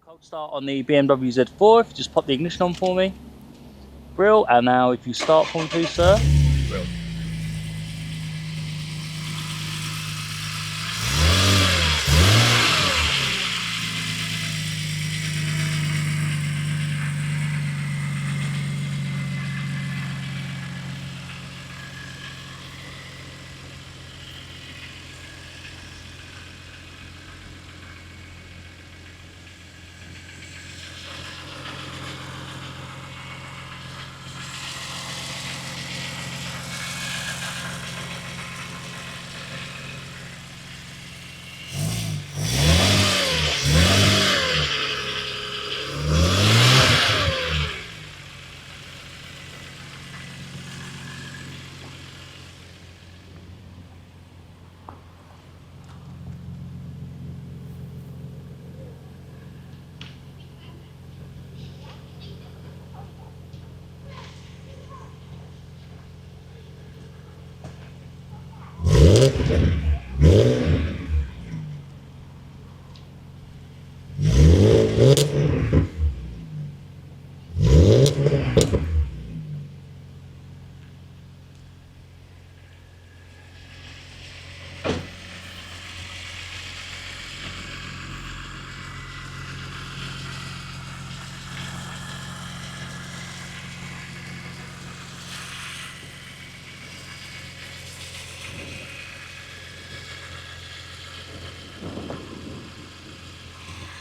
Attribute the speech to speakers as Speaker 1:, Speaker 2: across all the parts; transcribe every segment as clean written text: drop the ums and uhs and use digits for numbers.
Speaker 1: Cold start on the BMW Z4. If you just pop the ignition on for me. Brill. And now if you start for me please, sir. Brill.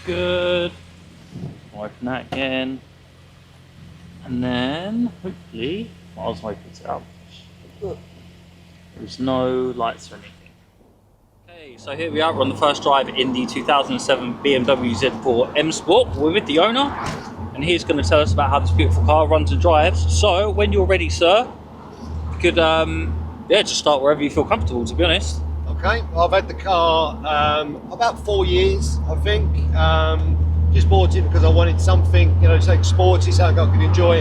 Speaker 1: Good. Open that again. And then, hopefully, while I was wiping it up, there's no lights or anything. Okay, so here we are. We're on the first drive in the 2007 BMW Z4 M Sport. We're with the owner, and he's going to tell us about how this beautiful car runs and drives. So, when you're ready, sir, you could, just start wherever you feel comfortable, to be honest.
Speaker 2: Okay, I've had the car about 4 years, I think. Just bought it because I wanted something, something sporty, something I could enjoy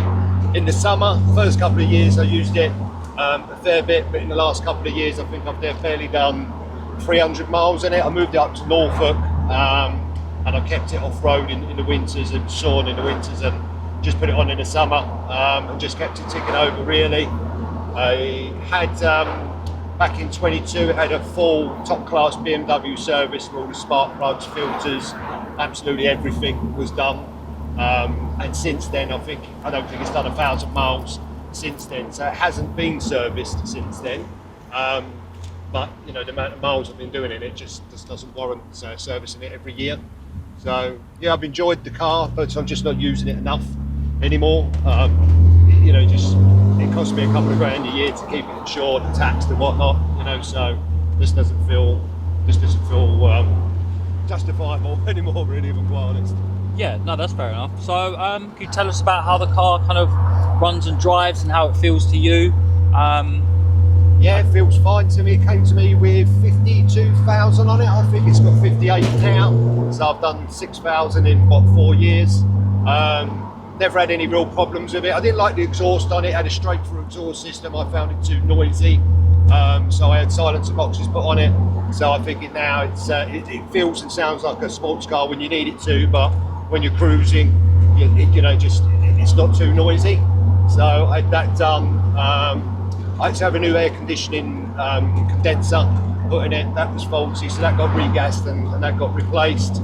Speaker 2: in the summer. First couple of years I used it a fair bit, but in the last couple of years I think I've barely done 300 miles in it. I moved it up to Norfolk and I kept it off-road in the winters and shorn in the winters and just put it on in the summer and just kept it ticking over really. I had back in 22, it had a full top-class BMW service with all the spark plugs, filters, absolutely everything was done. And since then, I don't think it's done 1,000 miles since then. So it hasn't been serviced since then. But the amount of miles I've been doing it just doesn't warrant servicing it every year. So yeah, I've enjoyed the car, but I'm just not using it enough anymore. It costs me a couple of grand a year to keep it insured and taxed and whatnot, so this doesn't feel justifiable anymore, really, if I'm quite honest.
Speaker 1: Yeah, no, that's fair enough. So can you tell us about how the car kind of runs and drives and how it feels to you?
Speaker 2: Yeah, it feels fine to me. It came to me with 52,000 on it. I think it's got 58 now, so I've done 6,000 in 4 years. Never had any real problems with it. I didn't like the exhaust on it. It had a straight through exhaust system. I found it too noisy, so I had silencer boxes put on it. So I think now it feels and sounds like a sports car when you need it to, but when you're cruising, it's not too noisy. So I had that done. I had to have a new air conditioning condenser put in it. That was faulty, so that got regassed and that got replaced.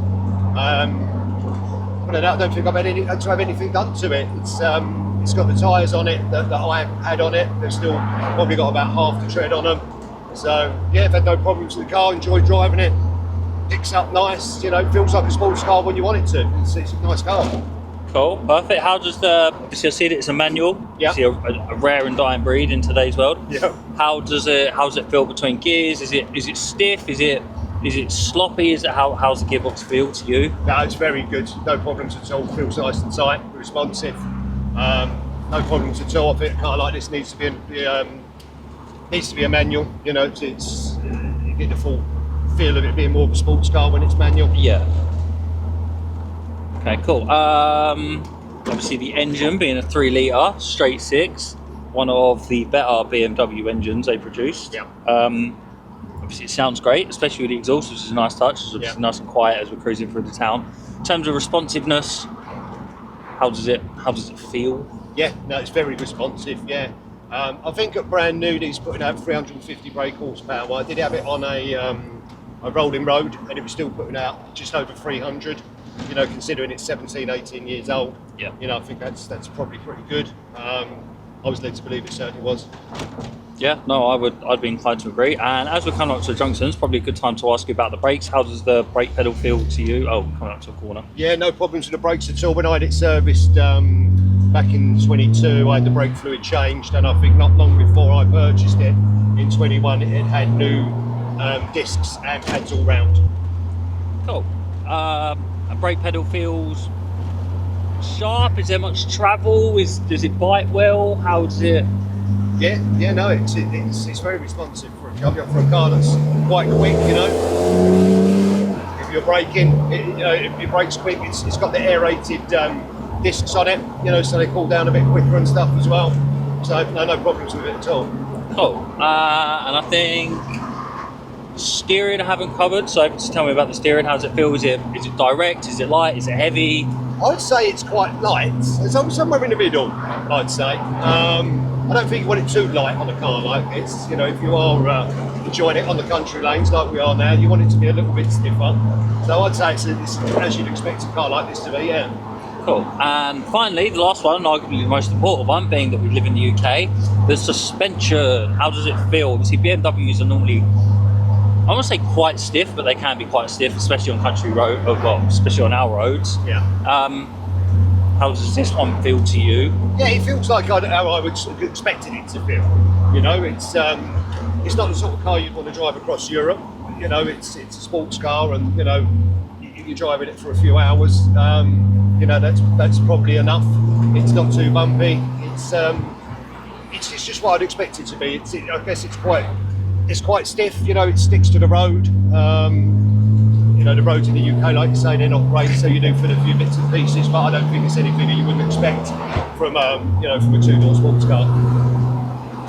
Speaker 2: I don't think I've had to have anything done to it. It's got the tyres on it that I had on it. They've still probably got about half the tread on them. So yeah, I've had no problems with the car. Enjoyed driving it. Picks up nice. Feels like a sports car when you want it to. It's a nice car.
Speaker 1: Cool, perfect. How does obviously I see that it's a manual.
Speaker 2: Yeah.
Speaker 1: Obviously a rare and dying breed in today's world.
Speaker 2: Yeah.
Speaker 1: How does it feel between gears? Is it stiff? Is it sloppy? How's the gearbox feel to you?
Speaker 2: No, it's very good. No problems at all. Feels nice and tight, responsive. No problems at all. I think a car like this needs to be a manual. You get the full feel of it being more of a sports car when it's manual.
Speaker 1: Yeah. Okay, cool. Obviously the engine being a 3 litre straight 6, one of the better BMW engines they produced.
Speaker 2: Yeah.
Speaker 1: Obviously, it sounds great, especially with the exhaust, which is a nice touch. It's obviously nice and quiet as we're cruising through the town. In terms of responsiveness, how does it feel?
Speaker 2: Yeah, no, it's very responsive. Yeah, I think at brand new, he's putting out 350 brake horsepower. I did have it on a rolling road, and it was still putting out just over 300. You know, considering it's 17, 18 years old.
Speaker 1: Yeah.
Speaker 2: You know, I think that's probably pretty good. I was led to believe it certainly was.
Speaker 1: Yeah, no, I'd be inclined to agree. And as we're coming up to the junction, it's probably a good time to ask you about the brakes. How does the brake pedal feel to you? Oh, coming up to a corner.
Speaker 2: Yeah, no problems with the brakes at all. When I had it serviced back in 22, I had the brake fluid changed, and I think not long before I purchased it in 21, it had new discs and pads all round.
Speaker 1: Cool. A brake pedal feels sharp. Is there much travel? Does it bite well? How does it?
Speaker 2: Yeah, no, it's very responsive for a car that's quite quick. You know, if you're braking, if your brake's quick, it's got the aerated discs on it. You know, so they cool down a bit quicker and stuff as well. So no problems with it at all.
Speaker 1: Cool. And I think steering I haven't covered. So just tell me about the steering. How does it feel? Is it direct? Is it light? Is it heavy?
Speaker 2: I'd say it's quite light. It's somewhere in the middle, I'd say. I don't think you want it too light on a car like this. You know, if you are enjoying it on the country lanes like we are now, you want it to be a little bit stiffer. So I'd say it's as you'd expect a car like this to be, yeah. Cool.
Speaker 1: And finally, the last one, arguably the most important one, being that we live in the UK, the suspension. How does it feel? Obviously, BMWs are normally, I won't say quite stiff, but they can be quite stiff, especially on country road, especially on our roads.
Speaker 2: Yeah.
Speaker 1: How does this one feel to you?
Speaker 2: Yeah, it feels like how I would sort of expected it to feel. You know, it's not the sort of car you'd want to drive across Europe. You know, it's a sports car, and you know, you're driving it for a few hours. You know, that's probably enough. It's not too bumpy. It's just what I'd expect it to be. I guess it's quite stiff. You know, it sticks to the road. You know, the roads in the UK, like you say, they're not great, so you do fit a few bits and pieces, but I don't think it's anything that you wouldn't expect from you know, from a two-door sports car.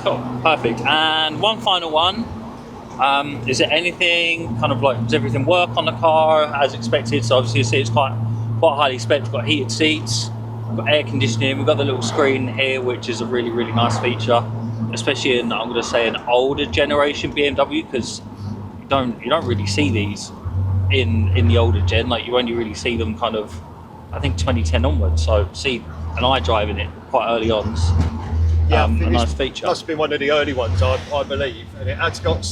Speaker 1: Cool, perfect. And one final one. Is there anything kind of like, does everything work on the car as expected? So obviously you see it's quite highly spec. We've got heated seats, we've got air conditioning, we've got the little screen here, which is a really, really nice feature, especially in, I'm going to say, an older generation BMW, because you don't really see these in the older gen. Like, you only really see them kind of, I think, 2010 onwards. So see an eye driving it quite early on.
Speaker 2: Yeah,
Speaker 1: a nice feature.
Speaker 2: Must have been one of the early ones, I believe, and it has got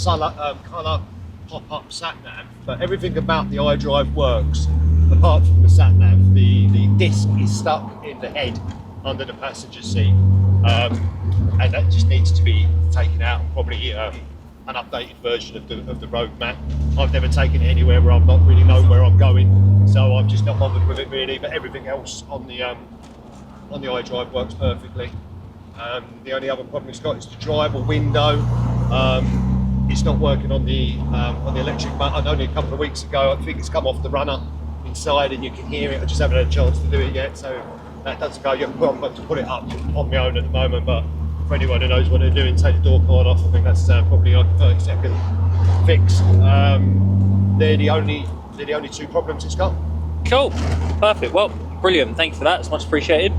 Speaker 2: colour pop-up sat-nav, but everything about the iDrive works apart from the sat-nav. The disc is stuck in the head under the passenger seat, and that just needs to be taken out, and probably an updated version of the road map. I've never taken it anywhere where I've not really known where I'm going, so I'm just not bothered with it really, but everything else on the iDrive works perfectly. The only other problem it's got is the driver window. It's not working on the electric button. Only a couple of weeks ago, I think it's come off the runner inside, and you can hear it. I just haven't had a chance to do it yet, so that does go. You have to put it up on my own at the moment, but for anyone who knows what they're doing, take the door card off. I think that's probably like a 30-second fix. They're the only two problems it's got.
Speaker 1: Cool, perfect. Well, brilliant. Thank you for that. It's much appreciated.